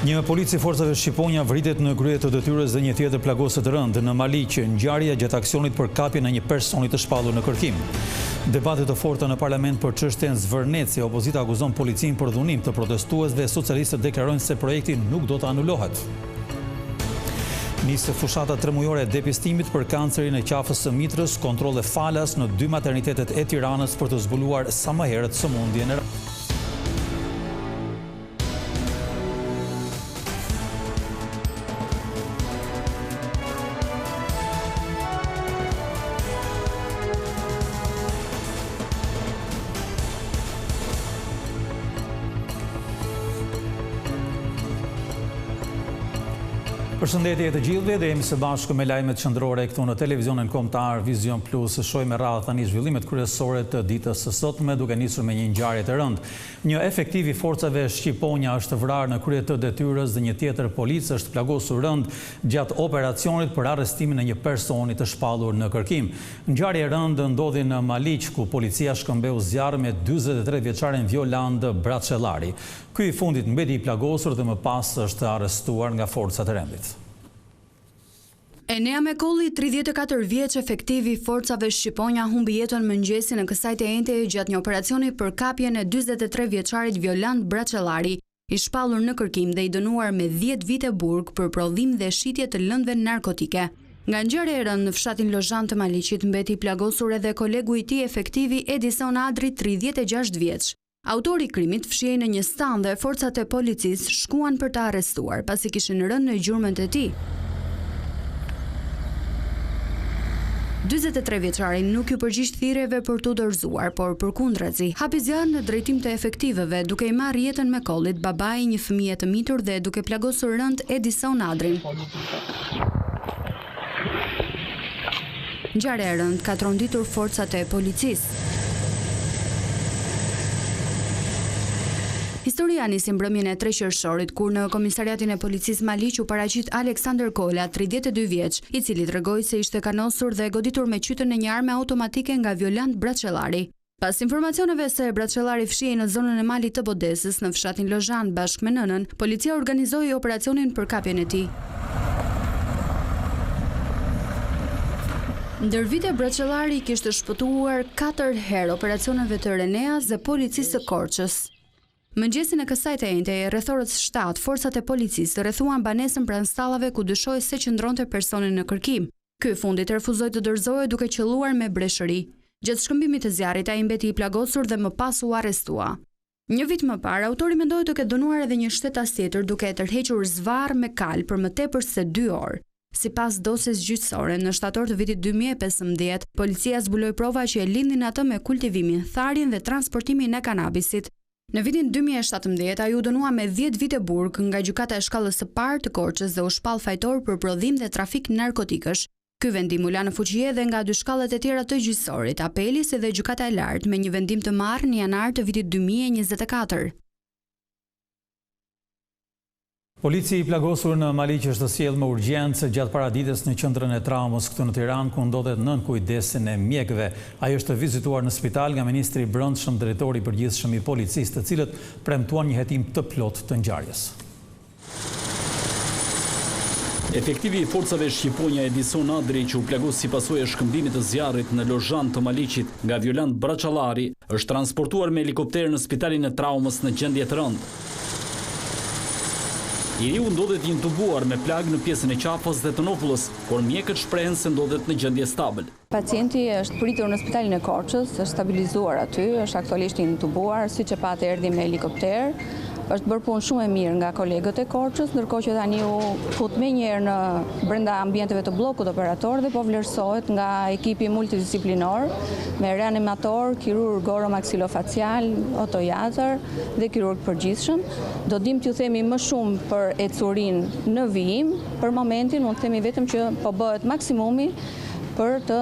Një polici i forcave shqiponja vritet në krye të detyrës dhe një tjetër plagoset rënd në Maliq, ngjarja gjatë aksionit për kapjen e një personi të shpallur në kërkim. Debatet të forta në parlament për çështjen Zvërneci, opozita akuzon policin për dhunim të protestuesve, socialistët deklarojnë se projekti nuk do të anulohet. Nisë fushata 3 mujore e depistimit për kancerin e qafës së mitrës, kontrolle falas në 2 maternitetet e Tiranës për të zbuluar sa më herët sëmundjen e Përshëndetje të gjithëve, dhe jemi së bashku me lajmet qendrore këtu në televizionin kombëtar Vision Plus. Shohim me radhë tani zhvillimet kryesore të ditës së sotme, duke nisur me një ngjarje të rëndë. Një efektiv i forcave shqiponja është vrarë në krye të detyrës dhe një tjetër polic është plagosur rënd gjatë operacionit për arrestimin e një personi të shpallur në kërkim. Ngjarja e rëndë ndodhi në Maliq, ku policia shkëmbeu zjarr me 43 vjeçaren Violand Braçellari. Ky i fundit mbeti i plagosur dhe më pas është arrestuar nga forcat e rendit. Enea Mekolli, 34 vjeç efektiv i forcave shqiponja, humbi jetën mëngjesin në kësaj të enjte gjatë një operacioni për kapjen e 43 vjeçarit Violand Braçellari, i shpallur në kërkim dhe i dënuar me 10 vite burg për prodhim dhe shitje të lëndëve narkotike. Nga ngjarja e rëndë në fshatin Lozhan të Maliqit mbeti i plagosur edhe kolegu i tij efektivi Edison Adri, 36 vjeç. Autori i krimit fshihej në një stan dhe forcat e policisë shkuan për të arrestuar pasi kishin rënë në gjurmët e tij. 43 vjeçari nuk ju përgjigj thirrjeve për t'u dorëzuar, por përkundrazi hapi zjarr në drejtim të efektiveve, duke i marrë jetën Mekollit, babai një fëmije të mitur dhe duke plagosur rënd Edison Adrin. Ngjarja e rëndë ka tronditur forcat e policisë. Historia nisi mbrëmjen e 3 qershorit, kur në komisariatin e policisë Maliq u paraqit Aleksander Kola, 32 vjeç, i cili tregoi se ishte kanosur dhe goditur me qytën e një arme automatike nga Violand Braçellari. Pas informacioneve se Braçellari fshihej në zonën e malit të Bodesës në fshatin Lozhan bashkë me nënën, policia organizoi operacionin për kapjen e tij. Ndër vite Braçellari kishte shpëtuar 4 herë operacioneve të Reneas dhe policisë së Korçës. Mëngjesin e kësaj të enjte, rreth orës 7, forcat e policisë rrethuan banesën pranë stallave ku dyshohej se qëndronte personi në kërkim. Ky fundit refuzoi të dorëzohej duke qelluar me breshëri. Gjatë shkëmbimit të zjarrit ai mbeti i plagosur dhe më pas u arrestua. Një vit më parë, autori mendoi të ketë dënuar edhe një shtetas tjetër duke e tërhequr zvarr me kal për më tepër se 2 orë. Sipas dosjes gjyqësore, në shtator të vitit 2015, policia zbuloi prova që e lindin atë me kultivimin, tharjen dhe transportimin e kanabisit. Në vitin 2017, ai u dënua me 10 vite burg nga gjykata e shkallës së parë të Korçës dhe u shpall fajtor për prodhim dhe trafik narkotikësh. Ky vendim u la në fuqi edhe nga 2 shkallët e tjera të gjyqësorit, apeli si dhe gjykata e lartë me një vendim të marrë në janar të vitit 2024. Polici i plagosur në Maliq është sjellë me urgjencë gjatë paradites në qendrën e traumës këtu në Tiranë, ku ndodhet nën kujdesin e mjekëve. Ai është vizituar në spital nga ministri i Brendshëm, drejtori i përgjithshëm i policisë, të cilët premtuan një hetim të plotë të ngjarjes. Efektivi i forcave shqiponja Edison Adri, që u plagos si pasojë e shkëmbimit të zjarrit në Lozhan të Maliqit nga Violand Braçellari, është transportuar me helikopter në spitalin e traumës në gjendje të rëndë. I riu ndodhet i intubuar me plag në pjesën e qafës dhe të nopullës, por mjekët shprehen se ndodhet në gjendje stabil. Pacienti është pritur në spitalin e Korçës, është stabilizuar aty, është aktualisht i intubuar, siç e patë erdhi me helikopter. Është bërë punë shumë e mirë nga kolegët e Korçës, ndërkohë që tani u fut menjëherë në brenda ambienteve të bllokut operator dhe po vlerësohet nga ekipi multidisiplinor me reanimator, kirurg oromaksilofacial, otojazër dhe kirurg përgjithshëm. Do dim t'ju themi më shumë për ecurinë në vijim, për momentin mund të themi vetëm që po bëhet maksimumi për të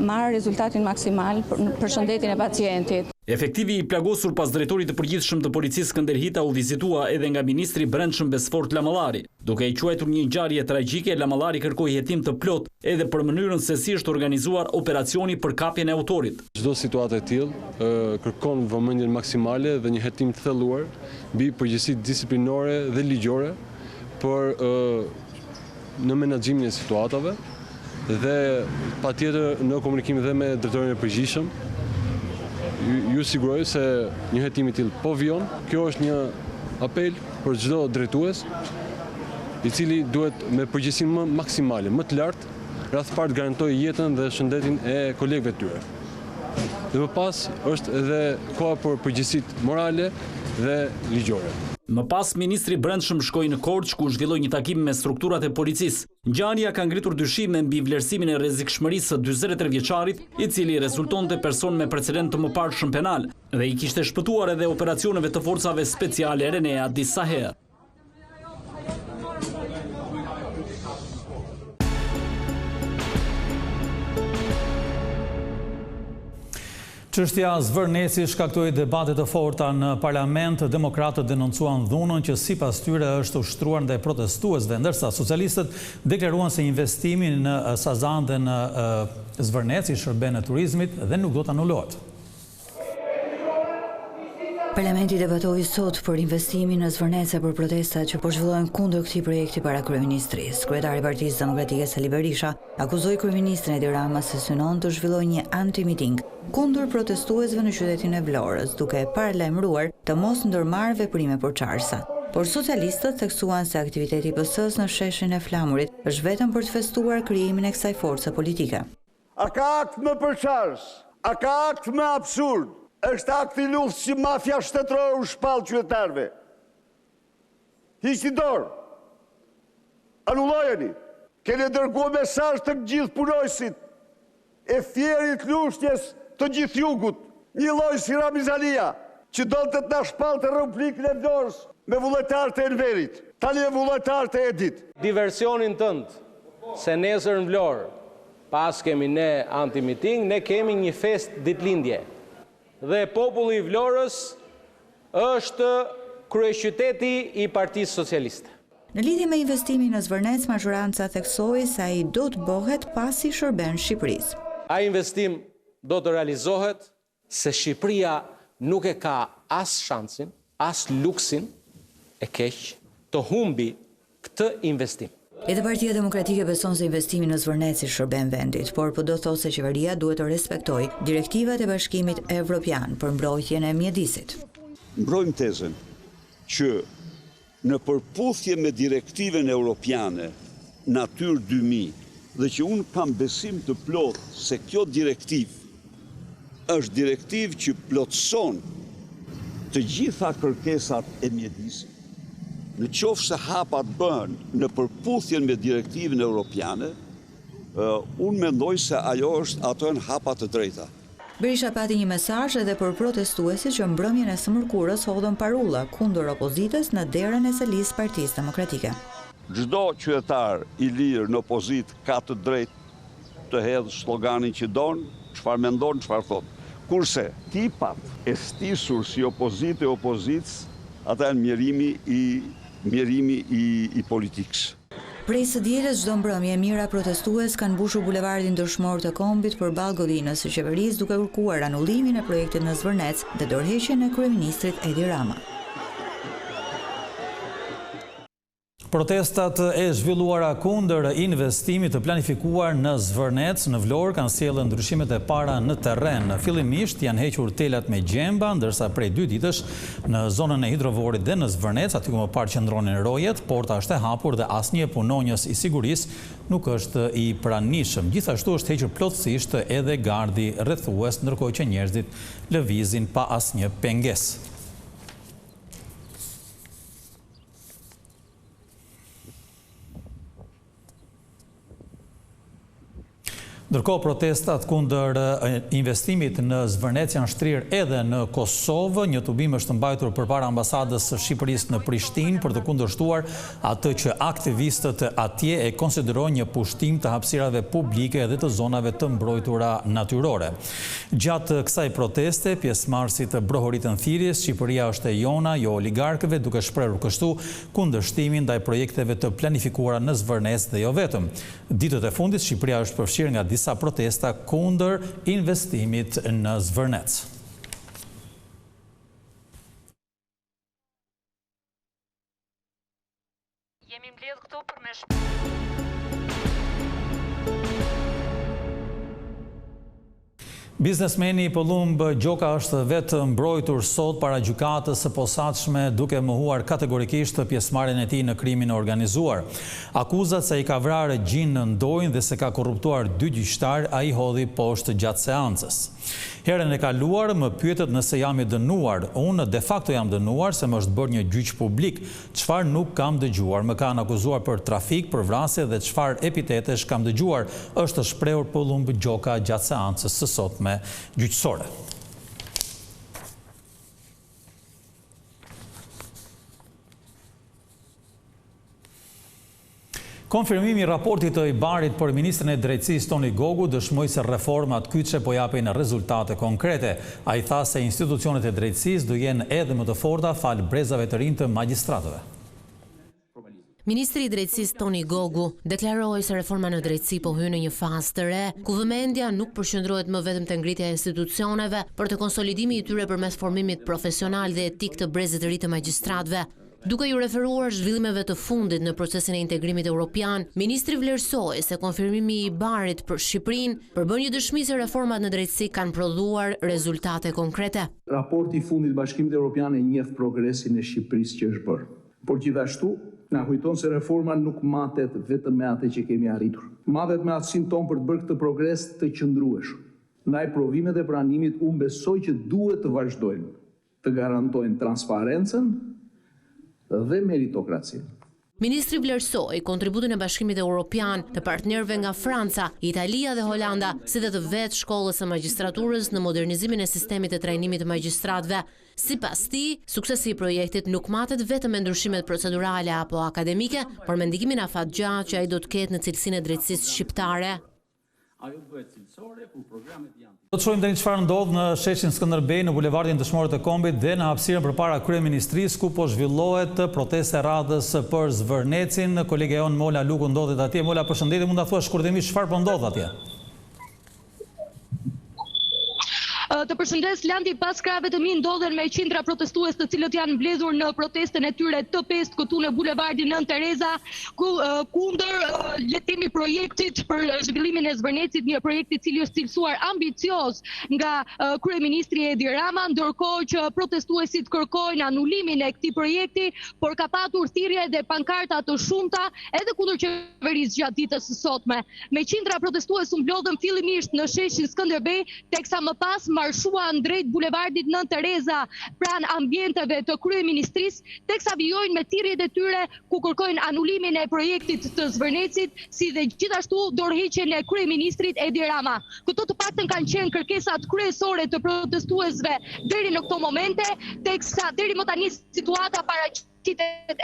marrë rezultatin maksimal për shëndetin e pacientit. Efektivi i plagosur pas drejtorit të përgjithshëm të policisë Skënder Hita u vizitua edhe nga ministri i Brendshëm Besfort Lamallari. Duke i quajtur një ngjarje tragjike, Lamallari kërkoi hetim të plot edhe për mënyrën se si është organizuar operacioni për kapjen e autorit. Çdo situatë e tillë kërkon vëmendjen maksimale dhe një hetim të thelluar mbi përgjegjësitë disiplinore dhe ligjore për në menaxhimin e situatave dhe patjetër në komunikim dhe me drejtorin e përgjithshëm. Ju siguroj se një hetim i tillë po vjen. Kjo është një apel për çdo drejtues i cili duhet me përgjegjësinë më maksimale, më të lartë, rreth parë të garantojë jetën dhe shëndetin e kolegëve të tyre. Dhe më pas është edhe koha për përgjegjësitë morale dhe ligjore. Më pas, ministri i Brendshëm shkoi në Korçë ku zhvilloi një takim me strukturat e policisë. Ngjarja ka ngritur dyshime mbi vlerësimin e rrezikshmërisë së 43 vjeçarit, i cili rezultonte person me precedent të mëparshëm penal dhe i kishte shpëtuar edhe operacioneve të forcave speciale Renea disa herë. Çështja Zvërneci shkaktoi debate të forta në parlament. Demokratët denoncuan dhunën që sipas tyre është ushtruar ndaj protestuesve, ndërsa socialistët deklaruan se investimi në Sazan dhe në Zvërneci shërben e turizmit dhe nuk do të anulohet. Parlamenti debatoi sot për investimin në Zvërnece për protestat që po zhvillohen kundër këtij projekti para kryeministrisë. Kryetari i Partisë Demokratike Sali Berisha akuzoi kryeministrin Edi Rama se synon të zhvillojë një anti-miting kundër protestuesve në qytetin e Vlorës, duke paralajmëruar të mos ndërmarrë veprime porçarsa. Por socialistët theksuan se aktiviteti i PS-s në sheshin e Flamurit është vetëm për të festuar krijimin e kësaj force politike. A ka akt më përçars? A ka akt më absurd? Është akti i luftës që mafia shtetërore u shpall qytetarëve. Hiqni dorë. Anullojeni. Keni dërguar mesazh të gjithë punojësit e thjerit lushtjes të gjithë jugut. Një lloj si Ramizalia, që donte të na shpallte rubrikën e Vlorës me vullnetarët e Enverit. Tani e vullnetarët e Edit. Diversionin tënd se nesër në Vlorë, pas kemi ne anti-miting, ne kemi një fest ditëlindje. Dhe populli i Vlorës është kryeqyteti i Partisë Socialiste. Në lidhje me investimin në Zvërnec, majoranca theksoi se ai do të bëhet pasi shërben Shqipërisë. Ai investim do të realizohet se Shqipëria nuk e ka as shansin, as luksin e keq të humbi këtë investim. Edhe Partia Demokratike beson se investimi në Zvërnec i shërben vendit, por po do thotë se qeveria duhet të respektojë direktivat e Bashkimit Evropian për mbrojtjen e mjedisit. Mbrojmë tezën që në përputhje me direktiven europiane Natyrë 2000 dhe që unë kam besim të plot se kjo direktiv është direktiv që plotëson të gjitha kërkesat e mjedisit. Në qoftë se hapat bëhen në përputhjen me direktivën europiane, unë mendoj se ajo është ato janë hapa të drejta. Berisha pati një mesazh edhe për protestuesit që mbrëmjen e së mërkurës hodhën parulla kundër opozitës në derën e selisë Partisë Demokratike. Çdo qytetar i lirë në opozitë ka të drejtë të hedhë sloganin që don, çfarë mendon, çfarë thot. Kurse tipat e stisur si opozitë e opozitës, ata janë mjerimi i politikës. Prej së dielës çdo mbrëmje mijëra protestues kanë mbushur bulevardin dëshmor të Kombit përballë godinës së qeverisë duke kërkuar anullimin e projektit në Zvërnec dhe dorëheqjen e kryeministrit Edi Rama. Protestat e zhvilluara kundër investimit të planifikuar në Zvërnec në Vlorë kanë sjellë ndryshimet e para në terren. Fillimisht janë hequr telat me gjemba, ndërsa prej 2 ditësh në zonën e Hidrovorit dhe në Zvërnec, aty ku më parë qëndronin rojet, porta është e hapur dhe asnjë punonjës i sigurisë nuk është i pranishëm. Gjithashtu është hequr plotësisht edhe gardi rrethues, ndërkohë që njerëzit lëvizin pa asnjë pengesë. Ndërkohë protestat kundër investimit në Zvërnec janë shtrirë edhe në Kosovë. Një tubim është mbajtur përpara ambasadës së Shqipërisë në Prishtinë për të kundërshtuar atë që aktivistët atje e konsiderojnë një pushtim të hapësirave publike dhe të zonave të mbrojtura natyrore. Gjatë kësaj proteste, pjesëmarrësit brohoritën thirrjes, Shqipëria është e jona, jo oligarkëve, duke shprehur kështu kundërshtimin ndaj projekteve të planifikuara në Zvërnec dhe jo vetëm. Ditët e fundit Shqipëria është përfshirë nga disa protesta kundër investimit në Zvërnec. Jemi mbledh këtu për me Biznesmeni i Pëllumb Gjoka është vetë mbrojtur sot para gjykatës së posaçme duke mohuar kategorikisht pjesëmarrjen e tij në krimin e organizuar. Akuzat se i ka vrarë gjin në ndojnë dhe se ka korruptuar 2 gjyqtar, ai hodhi poshtë gjatë seancës. Herën e kaluar më pyetet nëse jam i dënuar. Unë de facto jam dënuar se më është bërë një gjyq publik. Çfarë nuk kam dëgjuar? Më kanë akuzuar për trafik, për vrasje dhe çfarë epitetesh kam dëgjuar? Është shprehur Pëllumb Gjoka gjatë seancës së sotme gjyqësore. Konfirmimi i raportit të IBAR-it për Ministrin e Drejtësisë Toni Gogu dëshmoi se reformat kyçe po japin rezultate konkrete. Ai tha se institucionet e drejtësisë do jenë edhe më të forta fal brezave të rinj të magjistratëve. Ministri i Drejtësisë Toni Gogu deklaroi se reforma në drejtësi po hyn në një fazë të re, ku vëmendja nuk përqendrohet më vetëm te ngritja e institucioneve, por te konsolidimi i tyre përmes formimit profesional dhe etik të brezit të rinj të magjistratëve. Duke ju referuar zhvillimeve të fundit në procesin e integrimit evropian, ministri vlerësoi se konfirmimi i IBAR-it për Shqipërinë përbën një dëshmi se reformat në drejtësi kanë prodhuar rezultate konkrete. Raporti i fundit i Bashkimit Evropian e njeh progresin e Shqipërisë që është bërë. Por gjithashtu na kujton se reforma nuk matet vetëm me atë që kemi arritur. Matet me aftësinë tonë për të bërë këtë progres të qëndrueshëm. Ndaj provimet e pranimit unë besoj që duhet të vazhdojnë të garantojnë transparencën dhe meritokracinë. Ministri vlerësoi kontributin e Bashkimit Evropian të partnerëve nga Franca, Italia dhe Holanda, si dhe të vetë shkollës së magjistraturës në modernizimin e sistemit të trajnimit të magjistratëve. Sipas tij, suksesi i projektit nuk matet vetëm me ndryshimet procedurale apo akademike, por me ndikimin afatgjatë që ai do të ketë në cilësinë e drejtësisë shqiptare. Do të shohim tani çfarë ndodh në sheshin Skënderbej, në bulevardin Dëshmorët e Kombit dhe në hapësirën përpara kryeministrisë ku po zhvillohet proteste radhës për Zvërnecin. Kolega jon Mola Luku ndodhet atje. Mola, përshëndetje, mund ta thuash shkurtimisht çfarë po ndodh atje? Të përshëndes Landi, pas krave të mi ndodhen me qindra protestues të cilët janë mbledhur në protestën e tyre të pestë këtu në bulevardin Nën Tereza, kundër letimi projektit për zhvillimin e Zvërnecit, një projekt i cili është cilësuar ambicioz nga kryeministri Edi Rama, ndërkohë që protestuesit kërkojnë anulimin e këtij projekti, por ka patur thirrje dhe pankarta të shumta edhe kundër qeverisë gjatë ditës së sotme. Me qindra protestues u mblodhën fillimisht në sheshin Skënderbej, teksa më pas marshuan drejt bulevardit Nën Tereza pranë ambienteve të kryeministrisë, teksa vijojnë me thirrjet e tyre ku kërkojnë anulimin e projektit të Zvërnecit, si dhe gjithashtu dorëheqjen e kryeministrit Edi Rama. Këto të paktën kanë qenë kërkesat kryesore të protestuesve deri në këto momente, teksa deri më tani situata paraqitet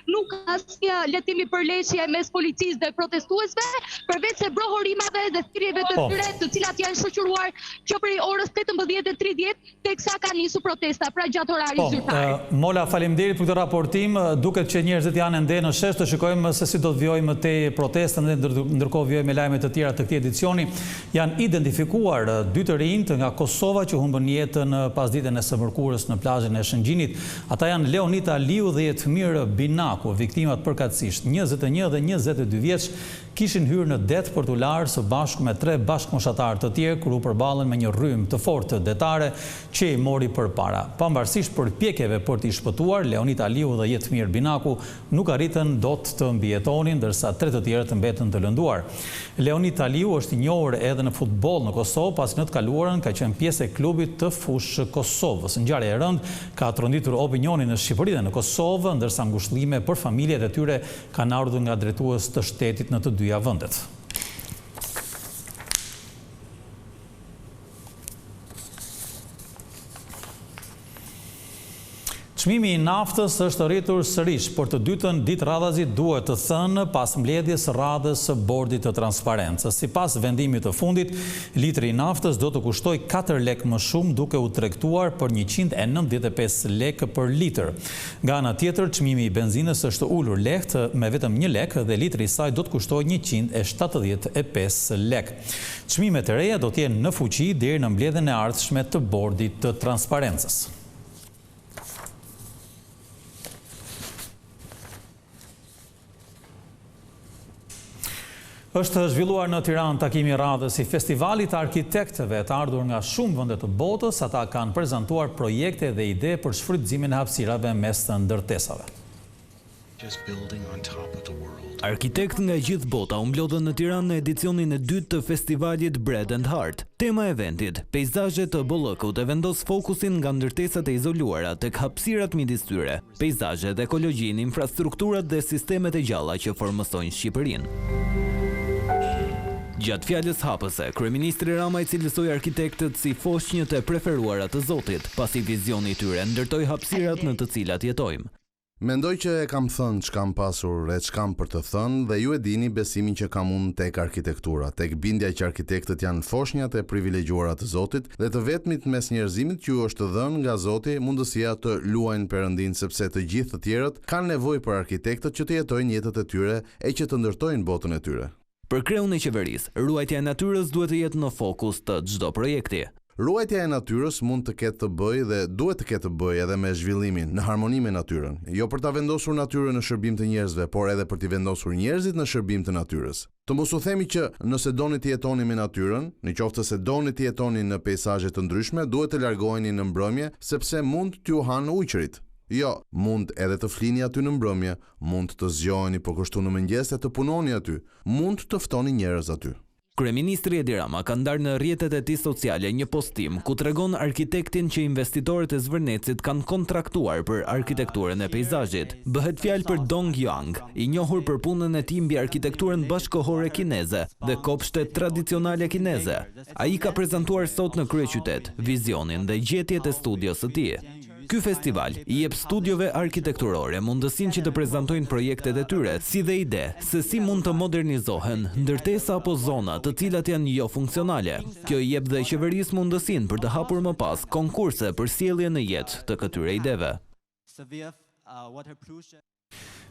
nuk ka asnjë letimi përleshje mes policisë dhe protestuesve, përveç se brohorimave dhe thirrjeve të tyre, të cilat janë shoqëruar që prej orës 18:30 teksa ka nisur protesta, pra gjatë orarit zyrtar. Mola, faleminderit për këtë raportim. Duket që njerëzit janë ende në shesh, të shikojmë se si do të vijojmë te protestën dhe ndërkohë vijojmë me lajme të tjera të këtij edicioni. Janë identifikuar 2 të rinj nga Kosova që humbën jetën pasditën e së mërkurës në plazhin e Shëngjinit. Ata janë Leonita Liu dhe Jetmir Binaku. Viktimat përkatësisht 21 dhe 22 vjeç kishin hyrë në det për t'u larë së bashku me 3 bashkëmoshatarë të tjerë kur u përballen me një rrymë të fortë detare që i mori përpara. Pavarësisht përpjekjeve për t'i shpëtuar, Leonita Liu dhe Jetmir Binaku nuk arritën dot të mbijetonin, ndërsa 3 të tjerët mbetën të lënduar. Leonita Liu është i njohur edhe në futboll në Kosovë, pasi në të kaluarën ka qenë pjesë e klubit të fushë Kosovës. Ngjarja e rëndë ka tronditur opinionin në Shqipëri dhe në Kosovë, ndërsa ngushëllime për familjet e tyre kanë ardhur nga drejtues të shtetit në të dyja vendet. Çmimi i naftës është rritur sërish, por të dytën ditë radhazi duhet të thënë pas mbledhjes radhës së bordit të transparencës. Sipas vendimit të fundit, litri i naftës do të kushtoj 4 lekë më shumë, duke u tregtuar për 195 lekë për litër. Nga ana tjetër, çmimi i benzinës është ulur lehtë me vetëm 1 lekë dhe litri i saj do të kushtoj 175 lekë. Çmimet e reja do të jenë në fuqi deri në mbledhjen e ardhshme të bordit të transparencës. Është zhvilluar në Tiranë takimi radhës i festivalit të arkitektëve të ardhur nga shumë vende të botës. Ata kanë prezantuar projekte dhe ide për shfrytëzimin e hapësirave mes të ndërtesave. Arkitekt nga gjithë bota u mblodhen në Tiranë në edicionin e dytë të festivalit Bread and Heart. Tema e eventit, peizazhe të Bollëkut, e vendos fokusin nga ndërtesat e izoluara tek hapësirat midis tyre, peizazhet, ekologjin, infrastrukturat dhe sistemet e gjalla që formësojnë Shqipërinë. Gjatë fjalës hapëse, kryeministri Rama i cilësoi arkitektët si foshnjët e preferuara të Zotit, pasi vizioni i tyre ndërtoi hapësirat në të cilat jetojmë. Mendoj që e kam thënë ç'kam pasur e ç'kam për të thënë dhe ju e dini besimin që kam unë tek arkitektura, tek bindja që arkitektët janë foshnjat e privilegjuara të Zotit dhe të vetmit mes njerëzimit që ju është dhënë nga Zoti mundësia të luajnë Perëndin, sepse të gjithë të tjerët kanë nevojë për arkitektët që të jetojnë jetët e tyre e që të ndërtojnë botën e tyre. Për kreun e qeverisë, ruajtja e natyrës duhet të jetë në fokus të çdo projekti. Ruajtja e natyrës mund të ketë të bëjë dhe duhet të ketë të bëjë edhe me zhvillimin në harmoni me natyrën, jo për ta vendosur natyrën në shërbim të njerëzve, por edhe për t'i vendosur njerëzit në shërbim të natyrës. Të mos u themi që nëse doni të jetoni me natyrën, nëse se doni të jetoni në peizazhe të ndryshme, duhet të largoheni në mbrëmje sepse mund t'ju hanë ujqërit. Jo, mund edhe të flini aty në mbrëmje, mund të zgjoheni për kështu në mëngjes e të punoni aty, mund të ftoni njerëz aty. Kryeministri Edi Rama ka ndarë në rrjetet e tij sociale një postim ku tregon arkitektin që investitorët e Zvërnecit kanë kontraktuar për arkitekturën e peizazhit. Bëhet fjalë për Dong Yang, i njohur për punën e tij mbi arkitekturën bashkëkohore kineze dhe kopshtet tradicionale kineze. Ai ka prezantuar sot në kryeqytet vizionin dhe gjetjet e studios së tij. Ky festival i jep studiove arkitekturore mundësinë që të prezantojnë projektet e tyre, si dhe ide se si mund të modernizohen ndërtesa apo zona të cilat janë jo funksionale. Kjo i jep dhe qeverisë mundësinë për të hapur më pas konkurse për sjelljen në jetë të këtyre ideve.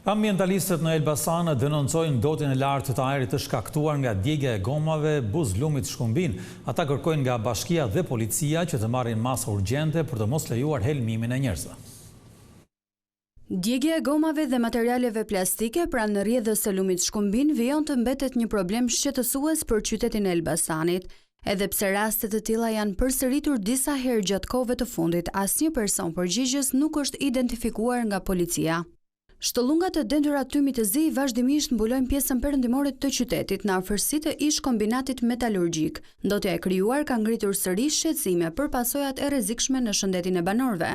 Ambientalistët në Elbasan denoncojnë ndotin e lartë të ajrit të shkaktuar nga djegja e gomave buzlumit Shkumbin. Ata kërkojnë nga bashkia dhe policia që të marrin masa urgjente për të mos lejuar helmimin e njerëzve. Djegja e gomave dhe materialeve plastike pranë rrjedhës së lumit Shkumbin vijon të mbetet një problem shqetësues për qytetin e Elbasanit. Edhe pse raste të tilla janë përsëritur disa herë gjatë kohëve të fundit, asnjë person përgjigjës nuk është identifikuar nga policia. Shtollungat e dendur tymit të zi vazhdimisht mbulojnë pjesën perëndimore të qytetit në afërsi të ish kombinatit metalurgjik. Ndotja e krijuar ka ngritur sërish shqetësime për pasojat e rrezikshme në shëndetin e banorëve.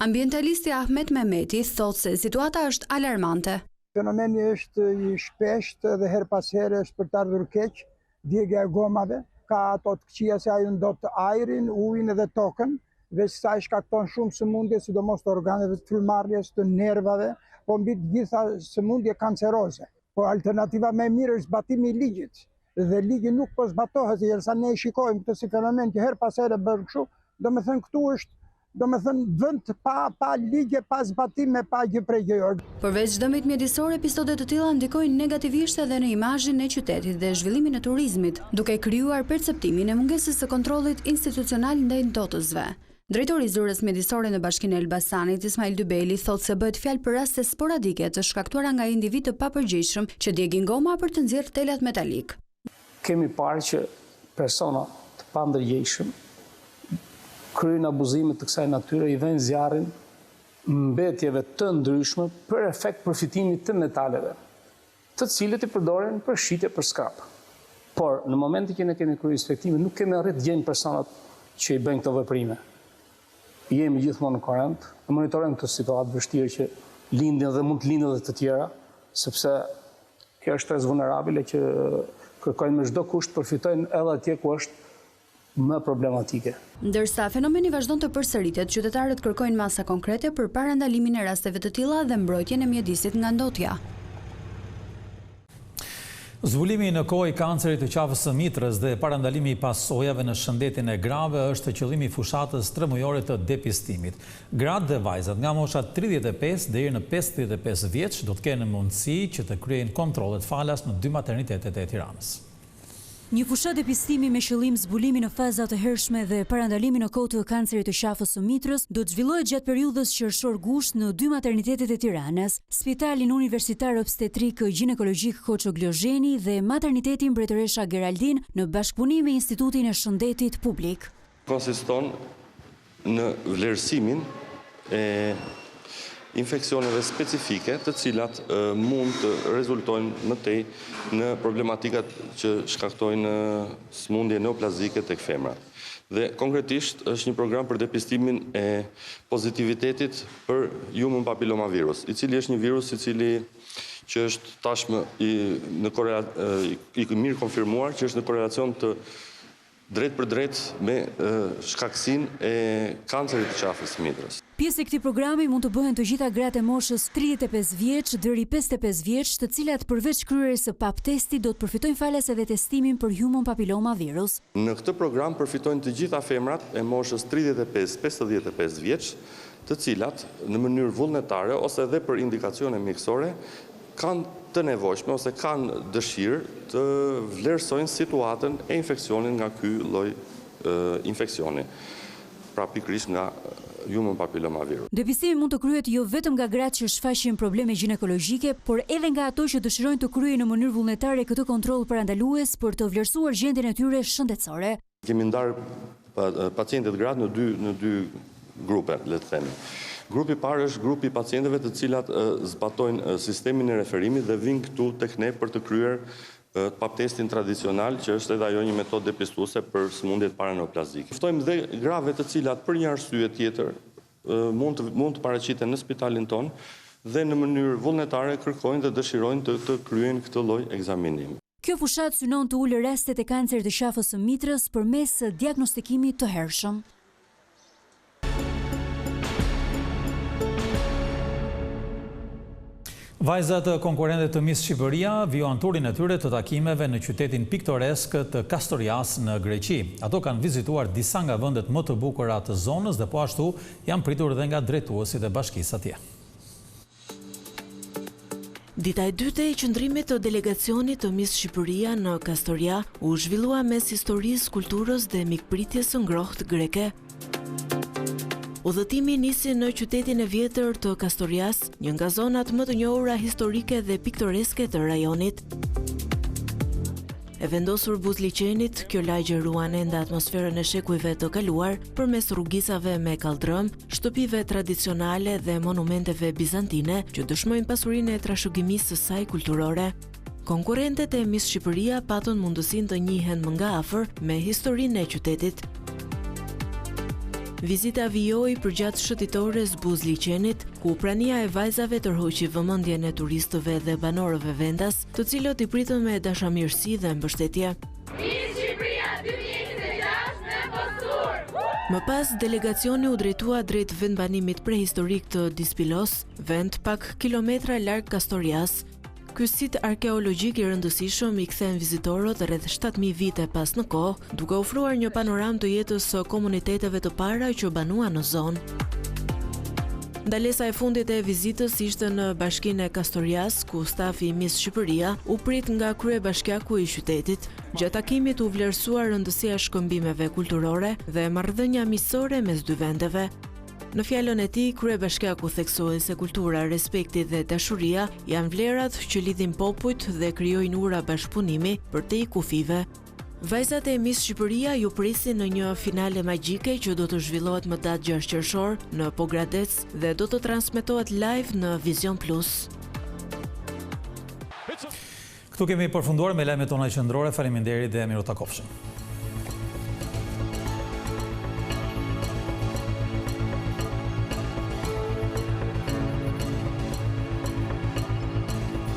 Ambientalisti Ahmet Mehmeti thotë se situata është alarmante. Fenomeni është i shpeshtë dhe her pas here është për të ardhur keq, djegja e gomave, ka ato të këqija se ajo ndot ajrin, ujin dhe tokën, dhe sa shkakton shumë sëmundje, sidomos të organeve të frymëmarrjes, të nervave, po mbi të gjitha sëmundje kanceroze. Po alternativa më e mirë është zbatimi i ligjit. Dhe ligji nuk po zbatohet, derisa ne shikojmë këtë si fenomen që her pas here bën kështu, domethënë këtu është vend pa ligje, pa zbatime, pa gjë prej gjëjor. Përveç dëmit mjedisor, episode të tilla ndikojnë negativisht edhe në imazhin e qytetit dhe zhvillimin e turizmit, duke krijuar perceptimin e mungesës së kontrollit institucional ndaj ndotësve. Drejtori i zyrës mjedisore në Bashkinë e Elbasanit, Ismail Dybeli, thotë se bëhet fjalë për raste sporadike të shkaktuara nga individ të papërgjegjshëm që djegin goma për të nxjerrë telat metalik. Kemi parë që persona të pandërgjegjshëm kryejnë abuzime të kësaj natyre, i vënë zjarrin mbetjeve të ndryshme për efekt përfitimi të metaleve, të cilët i përdoren për shitje për skrap. Por në momentin që ne kemi kryer inspektime, nuk kemi arritur të gjejmë personat që i bëjnë këto veprime. Jemi gjithmonë në korrent, monitorojmë këtë situatë vështirë që lindin dhe mund të lindin dhe të tjera, sepse kjo është shtresë vulnerabile që kërkojnë me çdo kusht përfitojnë edhe atje ku është më problematike. Ndërsa fenomeni vazhdon të përsëritet, qytetarët kërkojnë masa konkrete për parandalimin e rasteve të tilla dhe mbrojtjen e mjedisit nga ndotja. Zbulimi në kohë i kancerit të qafës së mitrës dhe parandalimi i pasojave në shëndetin e grave është qëllimi i fushatës 3 mujore të depistimit. Gratë dhe vajzat nga mosha 35 deri në 55 vjeç do të kenë mundësi që të kryejnë kontrollet falas në 2 maternitetet e Tiranës. Një fushat depistimi me qëllim zbulimi në faza të hershme dhe parandalimi në kohë të kancerit të qafës së mitrës do të zhvillohet gjatë periudhës qershor-gusht në 2 maternitetet e Tiranës, Spitalin Universitar Obstetrik Gjinekologjik Koço Glozheni dhe Maternitetin Mbretëresha Geraldin në bashkëpunim me Institutin e Shëndetit Publik. Konsiston në vlerësimin e infeksioneve specifike të cilat mund të rezultojnë më tej në problematikat që shkaktojnë sëmundje neoplazike tek femrat. Dhe konkretisht është një program për depistimin e pozitivitetit për human papillomavirus, i cili është një virus që është tashmë i mirë konfirmuar që është në korelacion të drejt për drejt me shkaksin e kancerit të qafës së mitrës. Pjesë e këtij programi mund të bëhen të gjitha gratë e moshës 35 vjeç deri 55 vjeç, të cilat përveç kryerjes së pap testit do të përfitojnë falas edhe testimin për human papillomavirus. Në këtë program përfitojnë të gjitha femrat e moshës 35-55 vjeç, të cilat në mënyrë vullnetare ose edhe për indikacione mjekësore kanë të nevojshme ose kanë dëshirë të vlerësojnë situatën e infeksionit nga ky lloj infeksioni, pra pikërisht nga human papillomavirus. Depistimi mund të kryhet jo vetëm nga gratë që shfaqin probleme gjinekologjike, por edhe nga ato që dëshirojnë të kryejnë në mënyrë vullnetare këtë kontroll parandalues për të vlerësuar gjendjen e tyre shëndetësore. Kemi ndarë pacientët gratë në dy grupe, le të themi. Grupi parë është grupi pacientëve të cilat zbatojnë sistemin e referimit dhe vinë këtu tek ne për të kryer pap testin tradicional, që është edhe ajo një metodë depistuese për sëmundjet paraneoplazike. Ftojmë dhe grave të cilat për një arsye tjetër mund të paraqiten në spitalin ton dhe në mënyrë vullnetare kërkojnë dhe dëshirojnë të kryejnë këtë lloj ekzaminimi. Kjo fushat synon të ulë rastet e kancerit të qafës së mitrës përmes diagnostikimit të hershëm. Vajzat konkurrente të Miss Shqipëria vijojnë turin e tyre të takimeve në qytetin piktoresk të Kastorias në Greqi. Ato kanë vizituar disa nga vendet më të bukura të zonës dhe po ashtu janë pritur edhe nga drejtuesit e bashkisë atje. Dita e dytë e qëndrimit të delegacionit të Miss Shqipëria në Kastoria u zhvillua mes historisë, kulturës dhe mikpritjes së ngrohtë greke. Udhëtimi nisi në qytetin e vjetër të Kastorias, një nga zonat më të njohura historike dhe piktoreske të rajonit. E vendosur buzliqenit, kjo lagje ruan ende atmosferën e shekujve të kaluar përmes rrugisave me kaldrëm, shtëpive tradicionale dhe monumenteve bizantine që dëshmojnë pasurinë e trashëgimisë së saj kulturore. Konkurrentet e Miss Shqipëria patën mundësinë të njihen më nga afër me historinë e qytetit. Vizita vijoi përgjatë shëtitores buzliqenit, ku prania e vajzave tërhoqi vëmendjen e turistëve dhe banorëve vendas, të cilët I pritën me dashamirësi dhe mbështetje. Miss Shqipëria 2026 në postur! Më pas, delegacioni u drejtua drejt vendbanimit prehistorik të Dispilos, vend pak kilometra larg Kastorias. Ky sit arkeologjik I rëndësishëm I kthen vizitorët rreth 7000 vite pas në kohë, duke ofruar një panoramë të jetës së komuniteteve të para që banuan në zonë. Ndalesa e fundit e vizitës ishte në bashkinë e Kastorias, ku stafi I Miss Shqipëria u prit nga kryebashkiaku I qytetit. Gjatë takimit u vlerësuar rëndësia e shkëmbimeve kulturore dhe marrëdhënia miqësore mes dy vendeve. Në fjalën e tij, kryebashkiaku theksoi se kultura, respekti dhe dashuria janë vlerat që lidhin popujt dhe krijojnë ura bashkëpunimi për te I kufive. Vajzat e Miss Shqipëria ju presin në një finale magjike që do të zhvillohet më datë 6 qershor në Pogradec dhe do të transmetohet live në Vision Plus. Këtu kemi përfunduar me lajmet tona qendrore. Faleminderit dhe miru takofshëm.